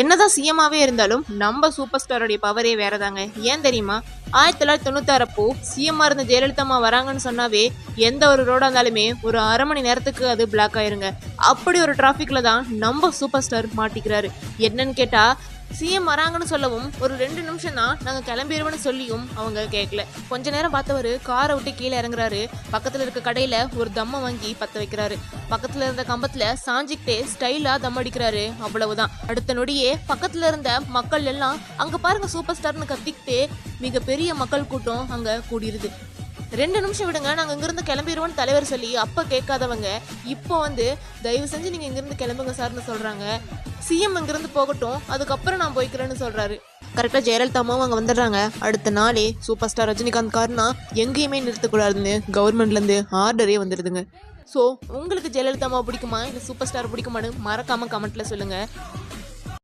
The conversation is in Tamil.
என்னதான் சிஎம்மாவே இருந்தாலும் நம்ம சூப்பர் ஸ்டாரோடைய பவரே வேறதாங்க. ஏன் தெரியுமா? 1996 அப்போ சிஎம்மா இருந்த ஜெயலலிதா வராங்கன்னு சொன்னாவே எந்த ஒரு ரோடா இருந்தாலுமே ஒரு அரை மணி நேரத்துக்கு அது பிளாக் ஆயிருங்க. அப்படி ஒரு டிராஃபிக்ல தான் நம்ம சூப்பர் ஸ்டார் மாட்டிக்கிறாரு. என்னன்னு கேட்டா, சிஎம் வராங்கன்னு சொல்லவும் ஒரு 2 நிமிஷம் தான் நாங்க கிளம்பிடுவோம்னு சொல்லியும் அவங்க கேட்கல. கொஞ்ச நேரம் பார்த்தவரு காரை விட்டு கீழே இறங்குறாரு. பக்கத்துல இருக்க கடையில ஒரு தம்மை வாங்கி பத்த வைக்கிறாரு. பக்கத்துல இருந்த கம்பத்துல சாஞ்சிக்கிட்டே ஸ்டைலா தம் அடிக்கிறாரு. அவ்வளவுதான். அடுத்த நொடியே பக்கத்துல இருந்த மக்கள் எல்லாம் அங்க பாருங்க சூப்பர் ஸ்டார்னு கத்திக்கிட்டே மிகப்பெரிய மக்கள் கூட்டம் அங்க கூடிருது. 2 நிமிஷம் விடுங்க, நாங்க இங்கிருந்து கிளம்பிடுவோம்னு தலைவர் சொல்லி அப்ப கேட்காதவங்க இப்போ வந்து தயவு செஞ்சு நீங்க இங்கிருந்து கிளம்புங்க சார்னு சொல்றாங்க. சிஎம் இங்கிருந்து போகட்டும், அதுக்கப்புறம் நான் போய்க்கிறேன்னு சொல்றாரு. கரெக்டா ஜெயலலிதாவும் அங்க வந்துடுறாங்க. அடுத்த நாளே சூப்பர் ஸ்டார் ரஜினிகாந்த் கார்னா எங்கேயுமே நிறுத்தக்கூடாதுன்னு கவர்மெண்ட்ல இருந்து ஆர்டரே வந்துடுதுங்க. ஸோ உங்களுக்கு ஜெயலலிதாவை பிடிக்குமா இல்லை சூப்பர் ஸ்டார் பிடிக்குமான்னு மறக்காம கமெண்ட்ல சொல்லுங்க.